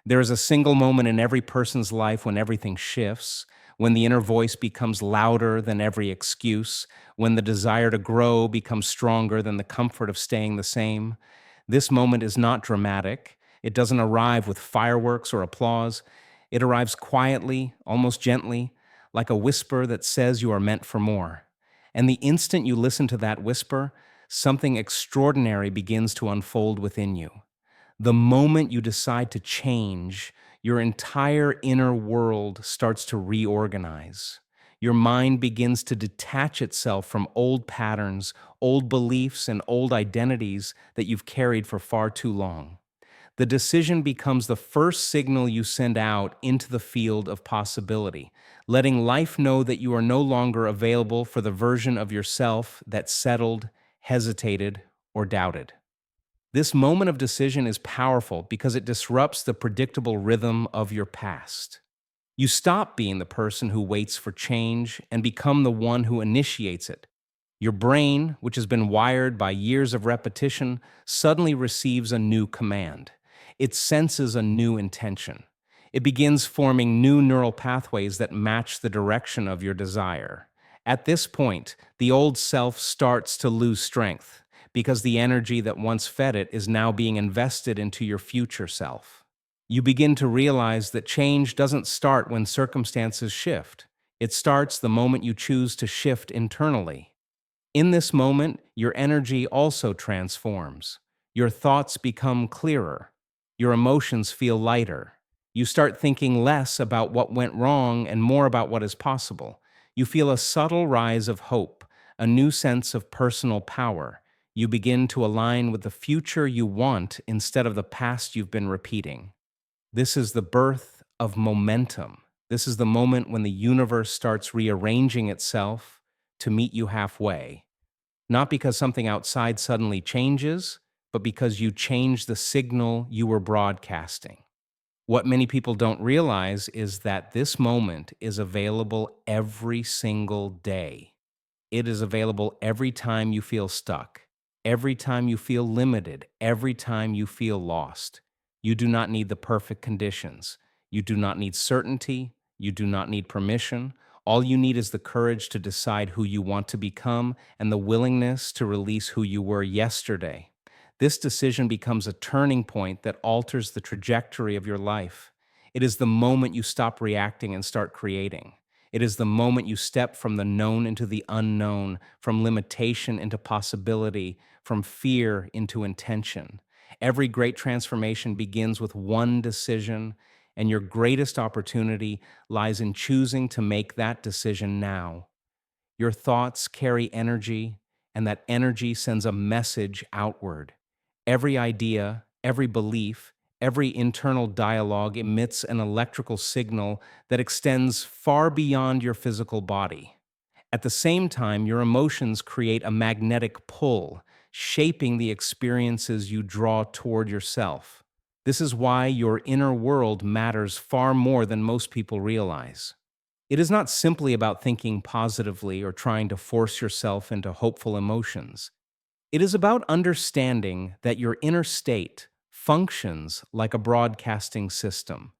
There is a single moment in every person's life when everything shifts, when the inner voice becomes louder than every excuse, when the desire to grow becomes stronger than the comfort of staying the same. This moment is not dramatic. It doesn't arrive with fireworks or applause. It arrives quietly, almost gently, like a whisper that says you are meant for more. And the instant you listen to that whisper, something extraordinary begins to unfold within you. The moment you decide to change, your entire inner world starts to reorganize. Your mind begins to detach itself from old patterns, old beliefs, and old identities that you've carried for far too long. The decision becomes the first signal you send out into the field of possibility, letting life know that you are no longer available for the version of yourself that settled, hesitated, or doubted. This moment of decision is powerful because it disrupts the predictable rhythm of your past. You stop being the person who waits for change and become the one who initiates it. Your brain, which has been wired by years of repetition, suddenly receives a new command. It senses a new intention. It begins forming new neural pathways that match the direction of your desire. At this point, the old self starts to lose strength because the energy that once fed it is now being invested into your future self. You begin to realize that change doesn't start when circumstances shift. It starts the moment you choose to shift internally. In this moment, your energy also transforms. Your thoughts become clearer. Your emotions feel lighter. You start thinking less about what went wrong and more about what is possible. You feel a subtle rise of hope, a new sense of personal power. You begin to align with the future you want instead of the past you've been repeating. This is the birth of momentum. This is the moment when the universe starts rearranging itself to meet you halfway. Not because something outside suddenly changes, but because you change the signal you were broadcasting. What many people don't realize is that this moment is available every single day. It is available every time you feel stuck, every time you feel limited, every time you feel lost. You do not need the perfect conditions. You do not need certainty. You do not need permission. All you need is the courage to decide who you want to become and the willingness to release who you were yesterday. This decision becomes a turning point that alters the trajectory of your life. It is the moment you stop reacting and start creating. It is the moment you step from the known into the unknown, from limitation into possibility, from fear into intention. Every great transformation begins with one decision, and your greatest opportunity lies in choosing to make that decision now. Your thoughts carry energy, and that energy sends a message outward. Every idea, every belief, every internal dialogue emits an electrical signal that extends far beyond your physical body. At the same time, your emotions create a magnetic pull, shaping the experiences you draw toward yourself. This is why your inner world matters far more than most people realize. It is not simply about thinking positively or trying to force yourself into hopeful emotions. It is about understanding that your inner state functions like a broadcasting system,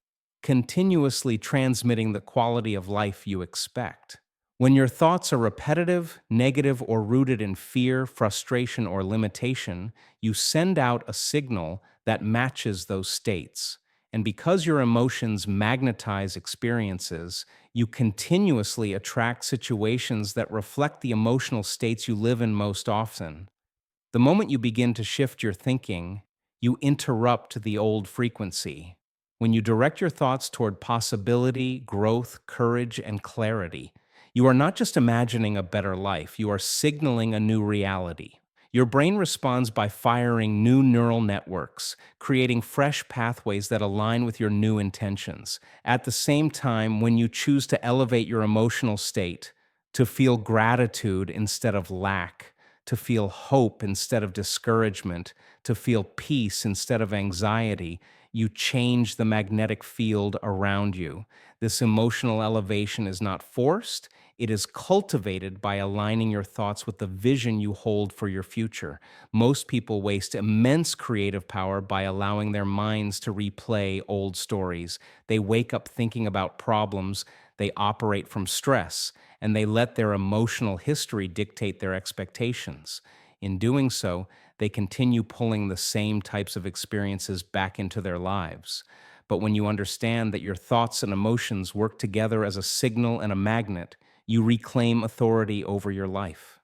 continuously transmitting the quality of life you expect. When your thoughts are repetitive, negative, or rooted in fear, frustration, or limitation, you send out a signal that matches those states. And because your emotions magnetize experiences, you continuously attract situations that reflect the emotional states you live in most often. The moment you begin to shift your thinking, you interrupt the old frequency. When you direct your thoughts toward possibility, growth, courage, and clarity, you are not just imagining a better life, you are signaling a new reality. Your brain responds by firing new neural networks, creating fresh pathways that align with your new intentions. At the same time, when you choose to elevate your emotional state, to feel gratitude instead of lack, to feel hope instead of discouragement, to feel peace instead of anxiety, you change the magnetic field around you. This emotional elevation is not forced, It is cultivated by aligning your thoughts with the vision you hold for your future. Most people waste immense creative power by allowing their minds to replay old stories. They wake up thinking about problems, they operate from stress, and they let their emotional history dictate their expectations. In doing so, they continue pulling the same types of experiences back into their lives. But when you understand that your thoughts and emotions work together as a signal and a magnet, you reclaim authority over your life.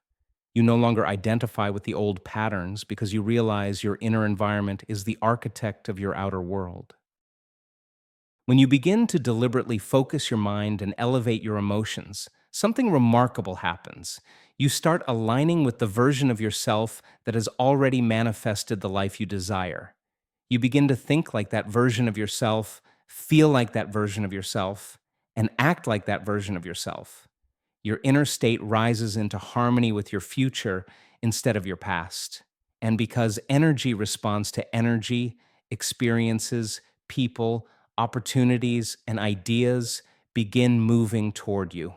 You no longer identify with the old patterns because you realize your inner environment is the architect of your outer world. When you begin to deliberately focus your mind and elevate your emotions, something remarkable happens. You start aligning with the version of yourself that has already manifested the life you desire. You begin to think like that version of yourself, feel like that version of yourself, and act like that version of yourself. Your inner state rises into harmony with your future instead of your past. And because energy responds to energy, experiences, people, opportunities, and ideas begin moving toward you.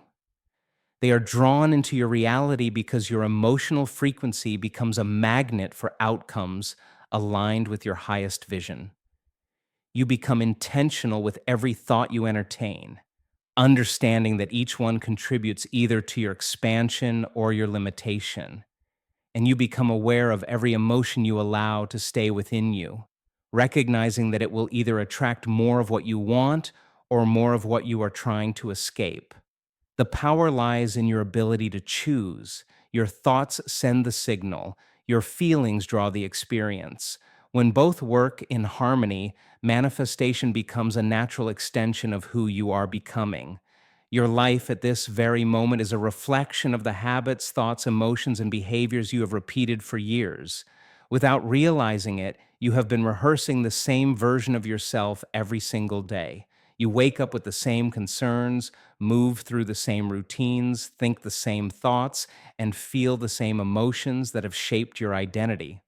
They are drawn into your reality because your emotional frequency becomes a magnet for outcomes aligned with your highest vision. You become intentional with every thought you entertain, understanding that each one contributes either to your expansion or your limitation. And you become aware of every emotion you allow to stay within you, recognizing that it will either attract more of what you want or more of what you are trying to escape. The power lies in your ability to choose. Your thoughts send the signal, your feelings draw the experience. When both work in harmony, manifestation becomes a natural extension of who you are becoming. Your life at this very moment is a reflection of the habits, thoughts, emotions, and behaviors you have repeated for years. Without realizing it, you have been rehearsing the same version of yourself every single day. You wake up with the same concerns, move through the same routines, think the same thoughts, and feel the same emotions that have shaped your identity.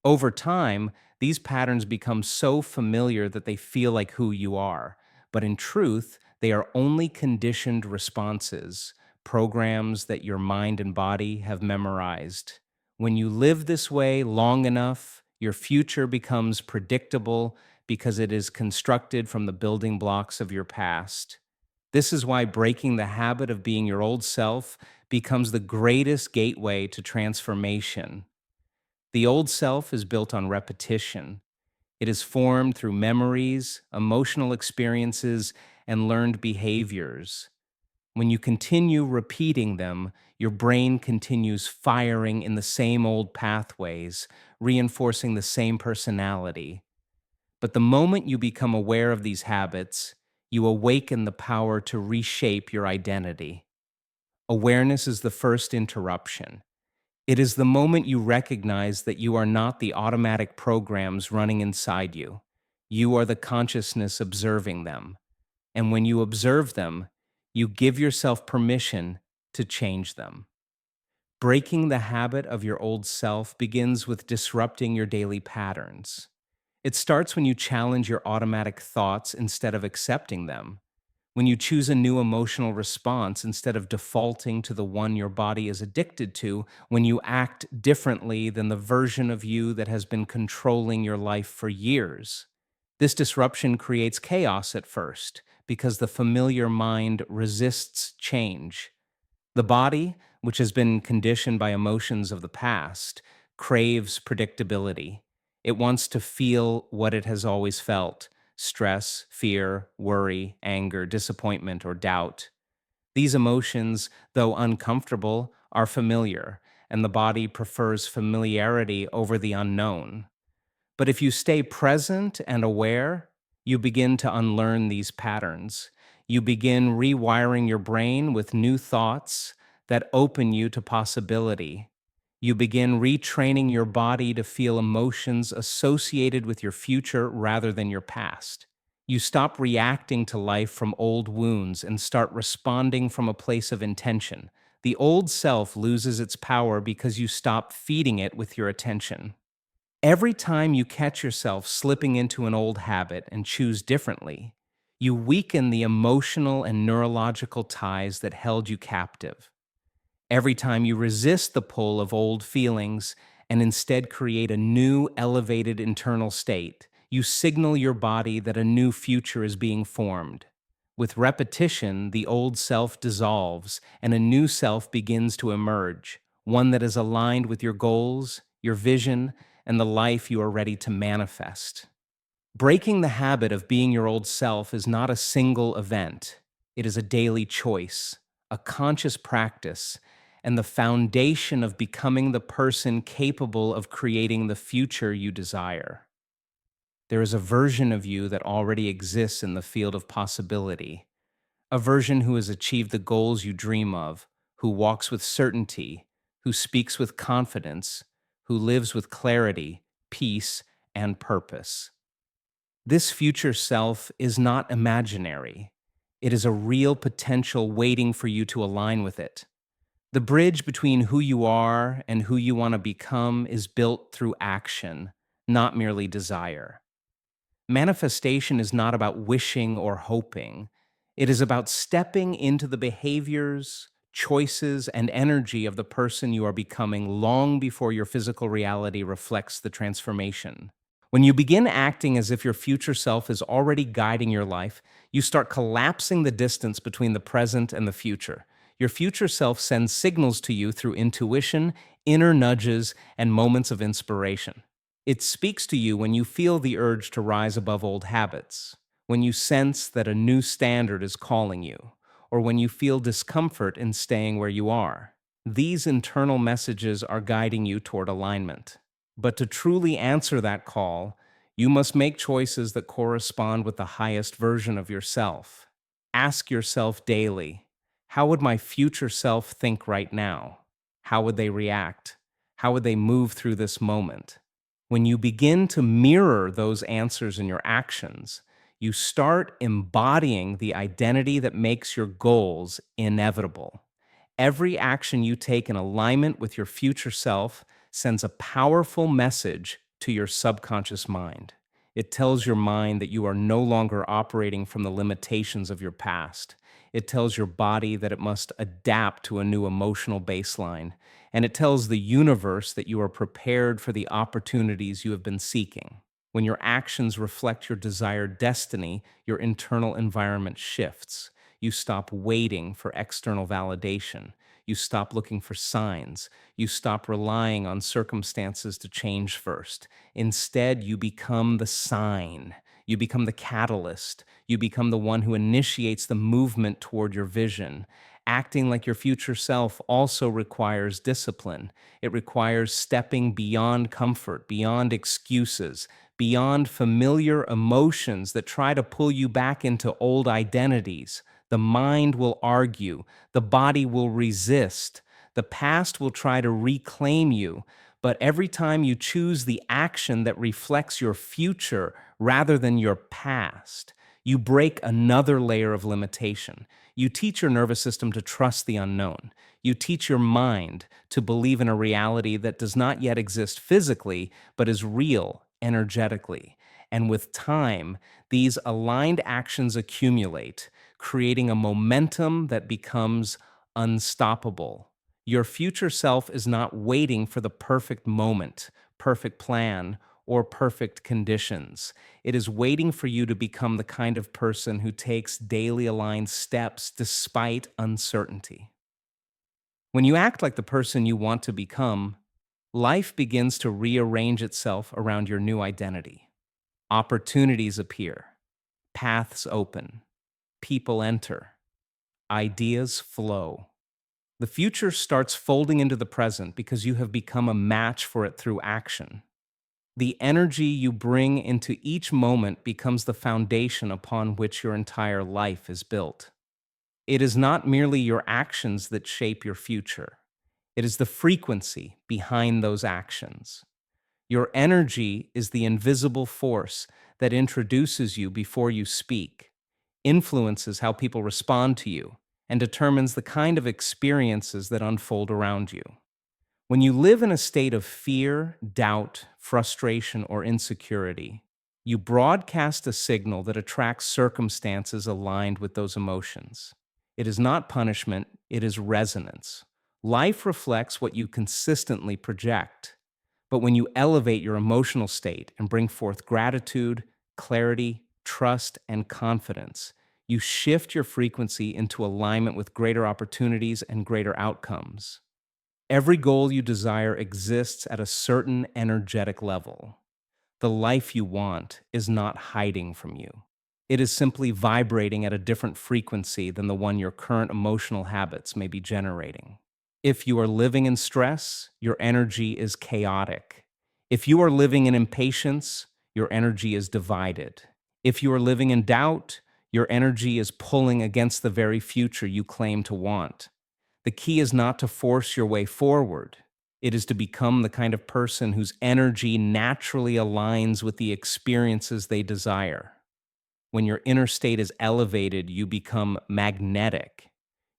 Over time, these patterns become so familiar that they feel like who you are. But in truth, they are only conditioned responses, programs that your mind and body have memorized. When you live this way long enough, your future becomes predictable because it is constructed from the building blocks of your past. This is why breaking the habit of being your old self becomes the greatest gateway to transformation. The old self is built on repetition. It is formed through memories, emotional experiences, and learned behaviors. When you continue repeating them, your brain continues firing in the same old pathways, reinforcing the same personality. But the moment you become aware of these habits, you awaken the power to reshape your identity. Awareness is the first interruption. It is the moment you recognize that you are not the automatic programs running inside you. You are the consciousness observing them. And when you observe them, you give yourself permission to change them. Breaking the habit of your old self begins with disrupting your daily patterns. It starts when you challenge your automatic thoughts instead of accepting them, when you choose a new emotional response instead of defaulting to the one your body is addicted to, when you act differently than the version of you that has been controlling your life for years. This disruption creates chaos at first because the familiar mind resists change. The body, which has been conditioned by emotions of the past, craves predictability. It wants to feel what it has always felt: stress, fear, worry, anger, disappointment, or doubt. These emotions, though uncomfortable, are familiar, and the body prefers familiarity over the unknown. But if you stay present and aware, you begin to unlearn these patterns. You begin rewiring your brain with new thoughts that open you to possibility. You begin retraining your body to feel emotions associated with your future rather than your past. You stop reacting to life from old wounds and start responding from a place of intention. The old self loses its power because you stop feeding it with your attention. Every time you catch yourself slipping into an old habit and choose differently, You weaken the emotional and neurological ties that held you captive. Every time you resist the pull of old feelings and instead create a new, elevated internal state, you signal your body that a new future is being formed. With repetition, the old self dissolves and a new self begins to emerge, one that is aligned with your goals, your vision, and the life you are ready to manifest. Breaking the habit of being your old self is not a single event. It is a daily choice, a conscious practice, and the foundation of becoming the person capable of creating the future you desire. There is a version of you that already exists in the field of possibility, a version who has achieved the goals you dream of, who walks with certainty, who speaks with confidence, who lives with clarity, peace, and purpose. This future self is not imaginary. It is a real potential waiting for you to align with it. The bridge between who you are and who you want to become is built through action, not merely desire. Manifestation is not about wishing or hoping. It is about stepping into the behaviors, choices, and energy of the person you are becoming long before your physical reality reflects the transformation. When you begin acting as if your future self is already guiding your life, you start collapsing the distance between the present and the future. Your future self sends signals to you through intuition, inner nudges, and moments of inspiration. It speaks to you when you feel the urge to rise above old habits, when you sense that a new standard is calling you, or when you feel discomfort in staying where you are. These internal messages are guiding you toward alignment. But to truly answer that call, you must make choices that correspond with the highest version of yourself. Ask yourself daily, how would my future self think right now? How would they react? How would they move through this moment? When you begin to mirror those answers in your actions, you start embodying the identity that makes your goals inevitable. Every action you take in alignment with your future self sends a powerful message to your subconscious mind. It tells your mind that you are no longer operating from the limitations of your past. It tells your body that it must adapt to a new emotional baseline. And it tells the universe that you are prepared for the opportunities you have been seeking. When your actions reflect your desired destiny, your internal environment shifts. You stop waiting for external validation. You stop looking for signs. You stop relying on circumstances to change first. Instead, you become the sign. You become the catalyst. You become the one who initiates the movement toward your vision. Acting like your future self also requires discipline. It requires stepping beyond comfort, beyond excuses, beyond familiar emotions that try to pull you back into old identities. The mind will argue, the body will resist, the past will try to reclaim you. But every time you choose the action that reflects your future rather than your past, you break another layer of limitation. You teach your nervous system to trust the unknown. You teach your mind to believe in a reality that does not yet exist physically, but is real energetically. And with time, these aligned actions accumulate, creating a momentum that becomes unstoppable. Your future self is not waiting for the perfect moment, perfect plan, or perfect conditions. It is waiting for you to become the kind of person who takes daily aligned steps despite uncertainty. When you act like the person you want to become, life begins to rearrange itself around your new identity. Opportunities appear, paths open, people enter, ideas flow. The future starts folding into the present because you have become a match for it through action. The energy you bring into each moment becomes the foundation upon which your entire life is built. It is not merely your actions that shape your future. It is the frequency behind those actions. Your energy is the invisible force that introduces you before you speak, influences how people respond to you, and determines the kind of experiences that unfold around you. When you live in a state of fear, doubt, frustration, or insecurity, You broadcast a signal that attracts circumstances aligned with those emotions. It is not punishment, it is resonance. Life reflects what you consistently project. But when you elevate your emotional state and bring forth gratitude, clarity, trust, and confidence, you shift your frequency into alignment with greater opportunities and greater outcomes. Every goal you desire exists at a certain energetic level. The life you want is not hiding from you. It is simply vibrating at a different frequency than the one your current emotional habits may be generating. If you are living in stress, your energy is chaotic. If you are living in impatience, your energy is divided. If you are living in doubt, your energy is pulling against the very future you claim to want. The key is not to force your way forward. It is to become the kind of person whose energy naturally aligns with the experiences they desire. When your inner state is elevated, you become magnetic.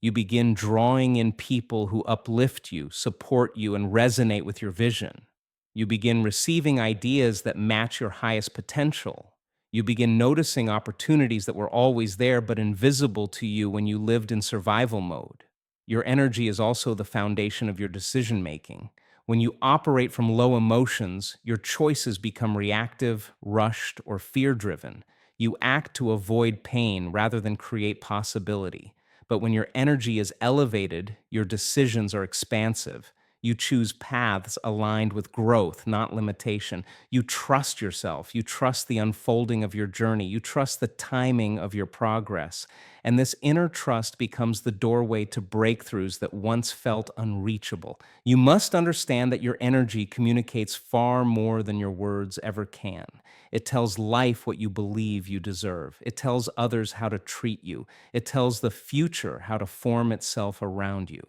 You begin drawing in people who uplift you, support you, and resonate with your vision. You begin receiving ideas that match your highest potential. You begin noticing opportunities that were always there but invisible to you when you lived in survival mode. Your energy is also the foundation of your decision making. When you operate from low emotions, your choices become reactive, rushed, or fear driven. You act to avoid pain rather than create possibility. But when your energy is elevated, your decisions are expansive. You choose paths aligned with growth, not limitation. You trust yourself. You trust the unfolding of your journey. You trust the timing of your progress. And this inner trust becomes the doorway to breakthroughs that once felt unreachable. You must understand that your energy communicates far more than your words ever can. It tells life what you believe you deserve. It tells others how to treat you. It tells the future how to form itself around you.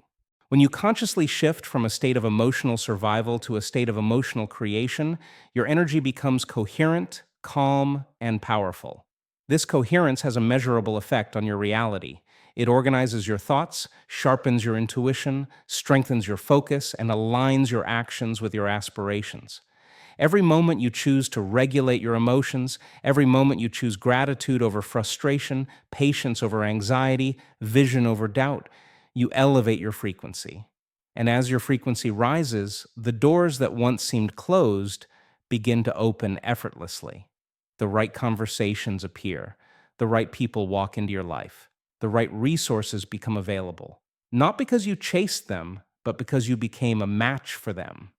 When you consciously shift from a state of emotional survival to a state of emotional creation, your energy becomes coherent, calm, and powerful. This coherence has a measurable effect on your reality. It organizes your thoughts, sharpens your intuition, strengthens your focus, and aligns your actions with your aspirations. Every moment you choose to regulate your emotions, every moment you choose gratitude over frustration, patience over anxiety, vision over doubt, you elevate your frequency. And as your frequency rises, the doors that once seemed closed begin to open effortlessly. The right conversations appear, the right people walk into your life, the right resources become available. Not because you chased them, but because you became a match for them.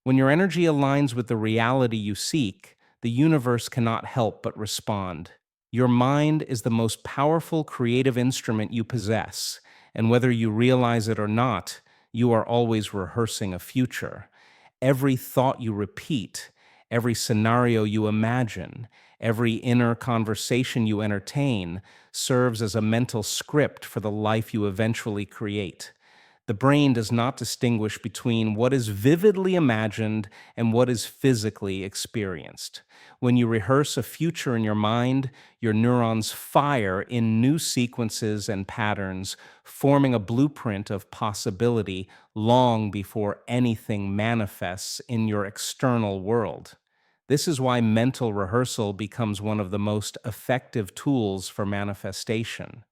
When your energy aligns with the reality you seek, the universe cannot help but respond. Your mind is the most powerful creative instrument you possess, and whether you realize it or not, you are always rehearsing a future. Every thought you repeat, every scenario you imagine, every inner conversation you entertain serves as a mental script for the life you eventually create. The brain does not distinguish between what is vividly imagined and what is physically experienced. When you rehearse a future in your mind, your neurons fire in new sequences and patterns, forming a blueprint of possibility long before anything manifests in your external world. This is why mental rehearsal becomes one of the most effective tools for manifestation.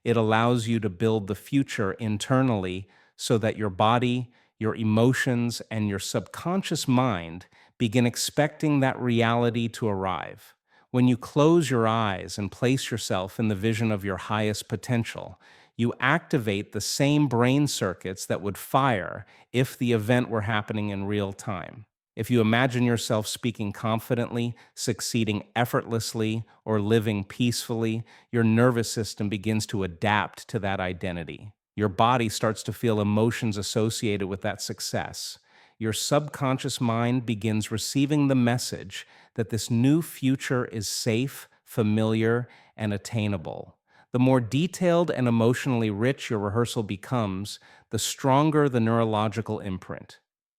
It allows you to build the future internally so that your body, your emotions, and your subconscious mind begin expecting that reality to arrive. When you close your eyes and place yourself in the vision of your highest potential, you activate the same brain circuits that would fire if the event were happening in real time. If you imagine yourself speaking confidently, succeeding effortlessly, or living peacefully, your nervous system begins to adapt to that identity. Your body starts to feel emotions associated with that success. Your subconscious mind begins receiving the message that this new future is safe, familiar, and attainable. The more detailed and emotionally rich your rehearsal becomes, the stronger the neurological imprint.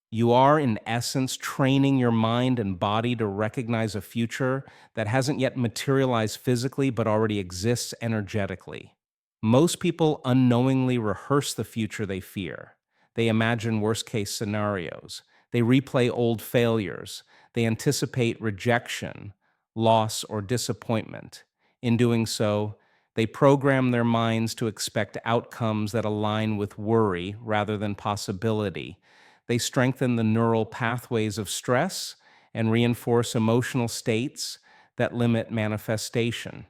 You are, in essence, training your mind and body to recognize a future that hasn't yet materialized physically but already exists energetically. Most people unknowingly rehearse the future they fear. They imagine worst case scenarios. They replay old failures. They anticipate rejection, loss, or disappointment. In doing so, they program their minds to expect outcomes that align with worry rather than possibility. They strengthen the neural pathways of stress and reinforce emotional states that limit manifestation.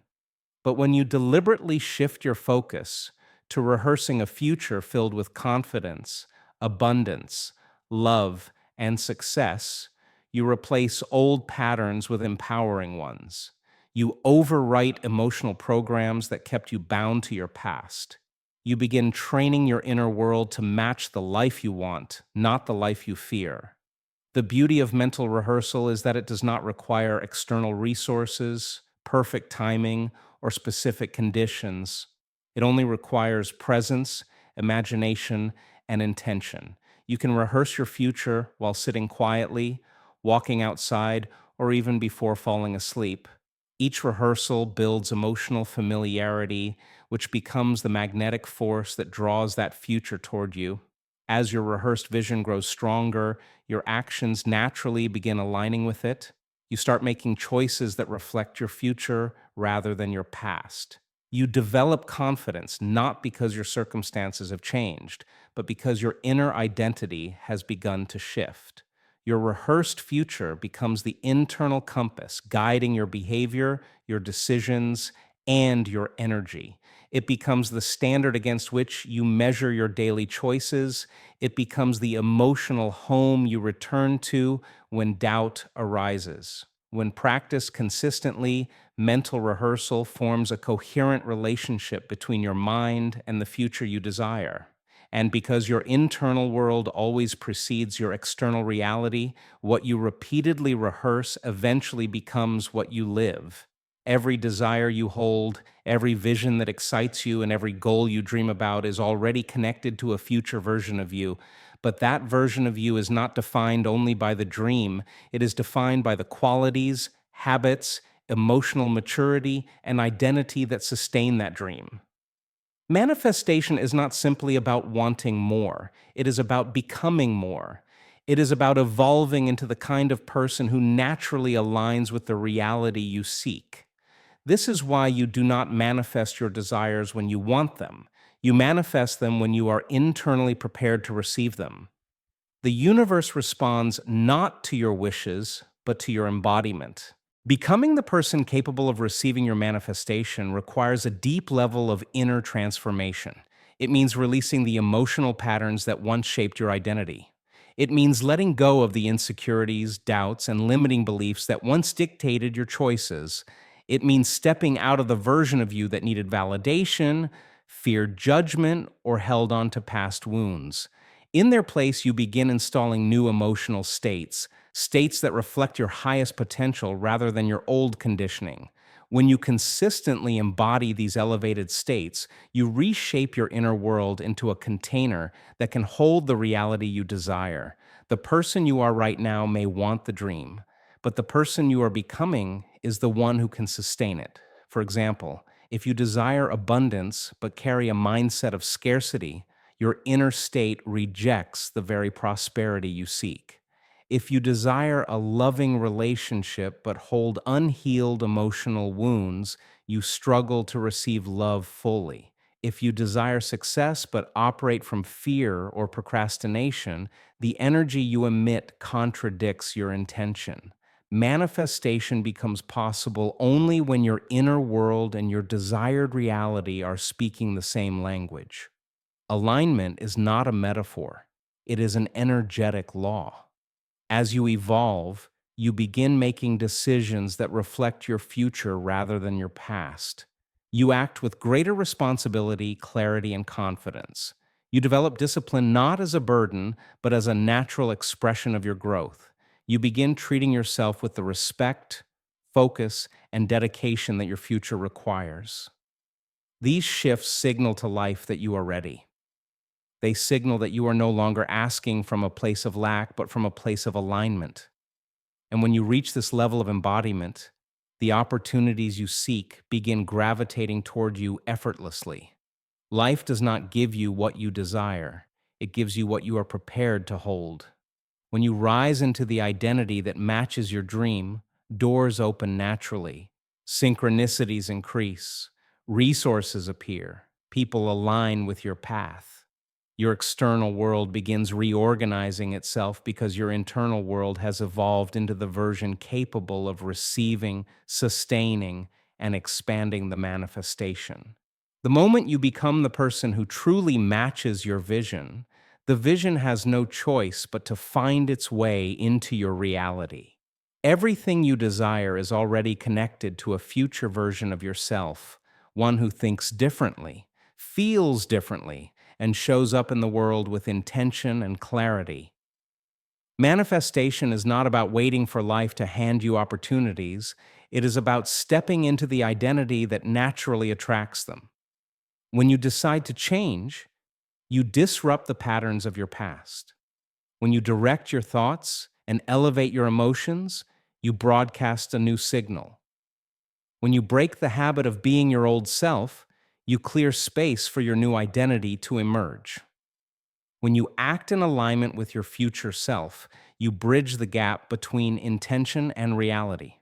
But when you deliberately shift your focus to rehearsing a future filled with confidence, abundance, love, and success, you replace old patterns with empowering ones. You overwrite emotional programs that kept you bound to your past. You begin training your inner world to match the life you want, not the life you fear. The beauty of mental rehearsal is that it does not require external resources, perfect timing, or specific conditions. It only requires presence, imagination, and intention. You can rehearse your future while sitting quietly, walking outside, or even before falling asleep. Each rehearsal builds emotional familiarity, which becomes the magnetic force that draws that future toward you. As your rehearsed vision grows stronger, your actions naturally begin aligning with it. You start making choices that reflect your future rather than your past. You develop confidence not because your circumstances have changed, but because your inner identity has begun to shift. Your rehearsed future becomes the internal compass guiding your behavior, your decisions, and your energy. It becomes the standard against which you measure your daily choices. It becomes the emotional home you return to when doubt arises. When practiced consistently, mental rehearsal forms a coherent relationship between your mind and the future you desire. And because your internal world always precedes your external reality, what you repeatedly rehearse eventually becomes what you live. Every desire you hold, every vision that excites you, and every goal you dream about is already connected to a future version of you. But that version of you is not defined only by the dream, it is defined by the qualities, habits, emotional maturity, and identity that sustain that dream. Manifestation is not simply about wanting more, it is about becoming more. It is about evolving into the kind of person who naturally aligns with the reality you seek. This is why you do not manifest your desires when you want them. You manifest them when you are internally prepared to receive them. The universe responds not to your wishes, but to your embodiment. Becoming the person capable of receiving your manifestation requires a deep level of inner transformation. It means releasing the emotional patterns that once shaped your identity. It means letting go of the insecurities, doubts, and limiting beliefs that once dictated your choices. It means stepping out of the version of you that needed validation, feared judgment, or held on to past wounds. In their place, you begin installing new emotional states, states that reflect your highest potential rather than your old conditioning. When you consistently embody these elevated states, you reshape your inner world into a container that can hold the reality you desire. The person you are right now may want the dream, but the person you are becoming is the one who can sustain it. For example, if you desire abundance but carry a mindset of scarcity, your inner state rejects the very prosperity you seek. If you desire a loving relationship but hold unhealed emotional wounds, you struggle to receive love fully. If you desire success but operate from fear or procrastination, the energy you emit contradicts your intention. Manifestation becomes possible only when your inner world and your desired reality are speaking the same language. Alignment is not a metaphor, it is an energetic law. As you evolve, you begin making decisions that reflect your future rather than your past. You act with greater responsibility, clarity, and confidence. You develop discipline not as a burden, but as a natural expression of your growth. You begin treating yourself with the respect, focus, and dedication that your future requires. These shifts signal to life that you are ready. They signal that you are no longer asking from a place of lack, but from a place of alignment. And when you reach this level of embodiment, the opportunities you seek begin gravitating toward you effortlessly. Life does not give you what you desire, it gives you what you are prepared to hold. When you rise into the identity that matches your dream, doors open naturally, synchronicities increase, resources appear, people align with your path. Your external world begins reorganizing itself because your internal world has evolved into the version capable of receiving, sustaining, and expanding the manifestation. The moment you become the person who truly matches your vision, the vision has no choice but to find its way into your reality. Everything you desire is already connected to a future version of yourself, one who thinks differently, feels differently, and shows up in the world with intention and clarity. Manifestation is not about waiting for life to hand you opportunities, it is about stepping into the identity that naturally attracts them. When you decide to change, you disrupt the patterns of your past. When you direct your thoughts and elevate your emotions, you broadcast a new signal. When you break the habit of being your old self, you clear space for your new identity to emerge. When you act in alignment with your future self, you bridge the gap between intention and reality.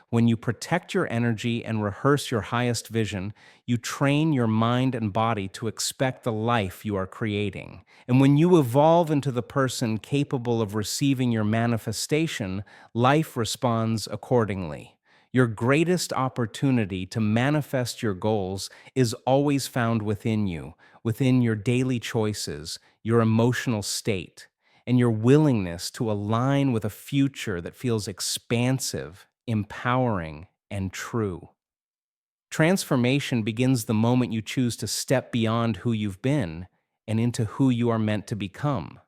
When you protect your energy and rehearse your highest vision, you train your mind and body to expect the life you are creating. And when you evolve into the person capable of receiving your manifestation, life responds accordingly. Your greatest opportunity to manifest your goals is always found within you, within your daily choices, your emotional state, and your willingness to align with a future that feels expansive, empowering, and true. Transformation begins the moment you choose to step beyond who you've been and into who you are meant to become.